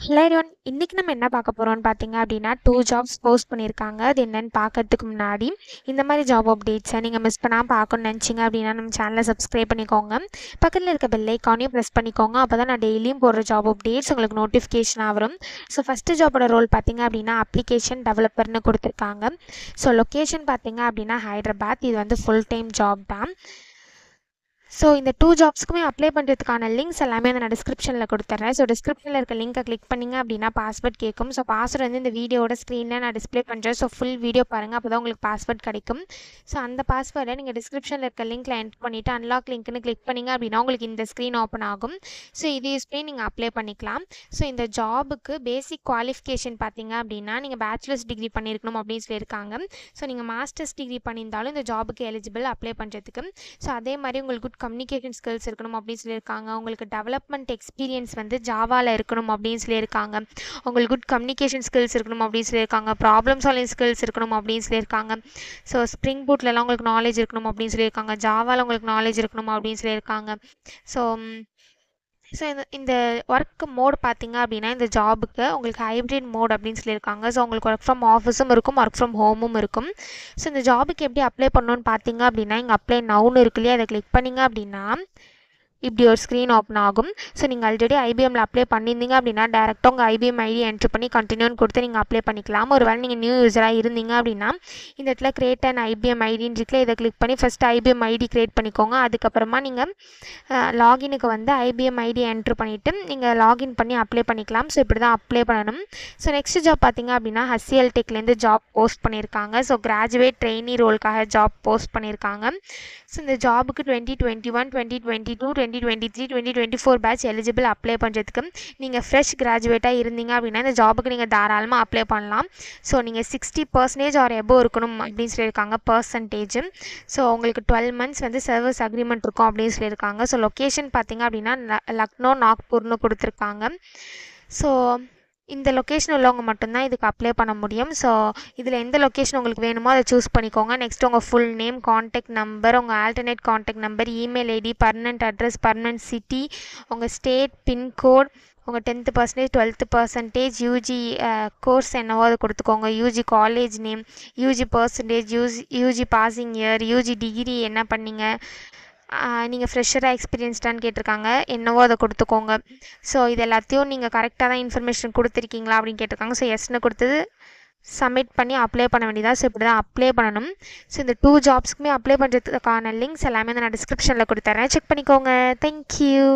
Hello everyone. இன்னைக்கு நம்ம என்ன பார்க்க போறோம்னு பார்த்தீங்க அப்படின்னா, 2 ஜாப்ஸ் போஸ்ட் பண்ணியிருக்காங்க. அது என்னன்னு பார்க்கறதுக்கு முன்னாடி, இந்த மாதிரி ஜாப் அப்டேட்ஸை நீங்கள் மிஸ் பண்ணாமல் பார்க்கணும்னு நினச்சிங்க அப்படின்னா, நம்ம சேனலை சப்ஸ்கிரைப் பண்ணிக்கோங்க. பக்கத்தில் இருக்க பெல் ஐக்கானையும் ப்ரெஸ் பண்ணிக்கோங்க. அப்போ தான் நான் டெய்லியும் போடுற ஜாப் அப்டேட்ஸ் உங்களுக்கு நோட்டிஃபிகேஷனாக வரும். ஸோ ஃபஸ்ட்டு ஜாபோட ரோல் பார்த்தீங்க அப்படின்னா, அப்ளிகேஷன் டெவலப்பர்னு கொடுத்துருக்காங்க. ஸோ லொக்கேஷன் பார்த்தீங்க அப்படின்னா ஹைதராபாத். இது வந்து ஃபுல் டைம் ஜாப் தான். ஸோ இந்த 2 ஜாப்ஸ்க்குமே அப்ளை பண்ணுறதுக்கான லிங்க்ஸ் எல்லாமே நான் டிஸ்கிரிப்ஷனில் கொடுத்துட்றேன். ஸோ டிஸ்கிரிப்ஷனில் இருக்க லிங்க்கை கிளிக் பண்ணிங்க அப்படின்னா பாஸ்வேர்ட் கேட்கும். ஸோ பாஸ்வேர்ட் வந்து இந்த வீடியோட ஸ்க்ரீனில் நான் டிஸ்ப்ளே பண்ணுறேன். ஸோ ஃபுல் வீடியோ பாருங்கள், அப்போ தான் உங்களுக்கு பாஸ்வேர்ட் கிடைக்கும். ஸோ அந்த பாஸ்வேர்டை நீங்கள் டிஸ்கிரிப்ஷனில் இருக்க லிங்க்கில் என்ட்ரு பண்ணிவிட்டு அன்லாக் லிங்க்னு கிளிக் பண்ணிங்க அப்படின்னா உங்களுக்கு இந்த ஸ்க்ரீன் ஓப்பன் ஆகும். ஸோ இது யூஸ் பண்ணி நீங்கள் அப்ளை பண்ணிக்கலாம். ஸோ இந்த ஜாபுக்கு பேசிக் குவாலிஃபிகேஷன் பார்த்தீங்க அப்படின்னா நீங்கள் பேச்சுலர்ஸ் டிகிரி பண்ணியிருக்கணும் அப்படின்னு சொல்லியிருக்காங்க. ஸோ நீங்கள் மாஸ்டர்ஸ் டிகிரி பண்ணியிருந்தாலும் இந்த ஜாபுக்கு எலிஜிபிள் அப்ளை பண்ணுறதுக்கு. ஸோ அதே மாதிரி உங்களுக்கு குட் கம்யூனிகேஷன் ஸ்கில்ஸ் இருக்கணும் அப்படின்னு சொல்லியிருக்காங்க. உங்களுக்கு டெவலப்மெண்ட் எக்ஸ்பீரியன்ஸ் வந்து ஜாவாவில் இருக்கணும் அப்படின்னு சொல்லியிருக்காங்க. உங்களுக்கு குட் கம்யூனிகேஷன் ஸ்கில்ஸ் இருக்கணும் அப்படின்னு சொல்லியிருக்காங்க. ப்ராப்ளம் சால்விங் ஸ்கில்ஸ் இருக்கணும் அப்படின்னு சொல்லியிருக்காங்க. ஸோ ஸ்ப்ரிங் பூட்லலாம் உங்களுக்கு நாலேஜ் இருக்கணும் அப்படின்னு சொல்லியிருக்காங்க. ஜாவாவில் உங்களுக்கு நாலேஜ் இருக்கணும் அப்படின்னு சொல்லியிருக்காங்க. ஸோ ஸோ இந்த ஒர்க் மோட் பார்த்தீங்க அப்படின்னா இந்த ஜாபுக்கு உங்களுக்கு ஹைப்ரிட் மோட் அப்படின்னு சொல்லியிருக்காங்க. ஸோ உங்களுக்கு ஒர்க் ஃப்ரம் ஆஃபீஸும் இருக்கும், ஒர்க் ஃப்ரம் ஹோமும் இருக்கும். ஸோ இந்த ஜாபுக்கு எப்படி அப்ளை பண்ணணும்னு பார்த்தீங்க அப்படின்னா இங்கே அப்ளை நவுன்னு இருக்கு இல்லையா, அதை கிளிக் பண்ணிங்க அப்படின்னா இப்படி ஒரு ஸ்க்ரீன் ஓப்பன் ஆகும். ஸோ நீங்கள் ஆல்ரெடி ஐபிஎம்மில் அப்ளை பண்ணியிருந்தீங்க அப்படின்னா டேரெக்டாக உங்கள் ஐபிஎம் ஐடி என்ட்ரு பண்ணி கண்டினியூன்னு கொடுத்து நீங்கள் அப்ளை பண்ணிக்கலாம். ஒரு வேளை நீங்கள் நியூ யூஸராக இருந்தீங்க அப்படின்னா இந்த இடத்துல கிரியேட் அண்ட் ஐபிஎம் ஐடின்னு இருக்குல்ல, இதை கிளிக் பண்ணி ஃபஸ்ட்டு ஐபிஎம் ஐடி கிரியேட் பண்ணிக்கோங்க. அதுக்கப்புறமா நீங்கள் லாகினுக்கு வந்து ஐபிஎம் ஐடி என்ட்ரு பண்ணிவிட்டு நீங்கள் லாகின் பண்ணி அப்ளை பண்ணிக்கலாம். ஸோ இப்படி தான் அப்ளை பண்ணணும். ஸோ நெக்ஸ்ட் ஜாப் பார்த்தீங்க அப்படின்னா ஹசிஎல் டெக்லேருந்து ஜாப் போஸ்ட் பண்ணியிருக்காங்க. ஸோ கிராஜுவேட் ட்ரெயினி ரோலுக்காக ஜாப் போஸ்ட் பண்ணியிருக்காங்க. ஸோ இந்த ஜாபுக்கு 2021, 2022, 2023, 2024 பேட்ச் எலிஜிபிள் அப்ளை பண்ணுறதுக்கு. நீங்கள் ஃப்ரெஷ் கிராஜுவேட்டாக இருந்தீங்க அப்படின்னா இந்த ஜாபுக்கு நீங்கள் தாராளமாக அப்ளை பண்ணலாம். ஸோ நீங்கள் 60% ஆர் எபோவ் இருக்கணும் அப்படின்னு சொல்லியிருக்காங்க பர்சன்டேஜ். ஸோ உங்களுக்கு 12 months வந்து சர்வீஸ் அக்ரிமெண்ட் இருக்கும் அப்படின்னு சொல்லியிருக்காங்க. ஸோ லொக்கேஷன் பார்த்தீங்க அப்படின்னா லக்னோ, நாக்பூர்னு கொடுத்துருக்காங்க. ஸோ இந்த லொக்கேஷன் உள்ளவங்க மட்டும்தான் இதுக்கு அப்ளை பண்ண முடியும். ஸோ இதில் எந்த லொக்கேஷன் உங்களுக்கு வேணுமோ அதை சூஸ் பண்ணிக்கோங்க. நெக்ஸ்ட் உங்கள் ஃபுல் நேம், காண்டாக்ட் நம்பர், உங்கள் alternate contact number, email ID, permanent address, permanent city, உங்கள் ஸ்டேட், பின்கோட், உங்கள் 10%, 12%, யூஜி கோர்ஸ் என்னவோ அதை கொடுத்துக்கோங்க. UG college name, UG percentage, UG passing year, UG degree என்ன பண்ணீங்க, நீங்கள் ஃப்ரெஷராக எக்ஸ்பீரியன்ஸ்டான்னு கேட்டிருக்காங்க, என்னவோ அதை கொடுத்துக்கோங்க. ஸோ இது எல்லாத்தையும் நீங்கள் கரெக்டாக தான் இன்ஃபர்மேஷன் கொடுத்துருக்கீங்களா அப்படின்னு கேட்டிருக்காங்க. ஸோ எஸ்ன்னு கொடுத்தது சப்மிட் பண்ணி அப்ளை பண்ண வேண்டியதாக. ஸோ இப்படி தான் அப்ளை பண்ணணும். ஸோ இந்த 2 ஜாப்ஸ்க்குமே அப்ளை பண்ணுறதுக்கான லிங்க்ஸ் எல்லாமே நான் டிஸ்கிரிப்ஷனில் கொடுத்துட்றேன், செக் பண்ணிக்கோங்க. தேங்க்யூ.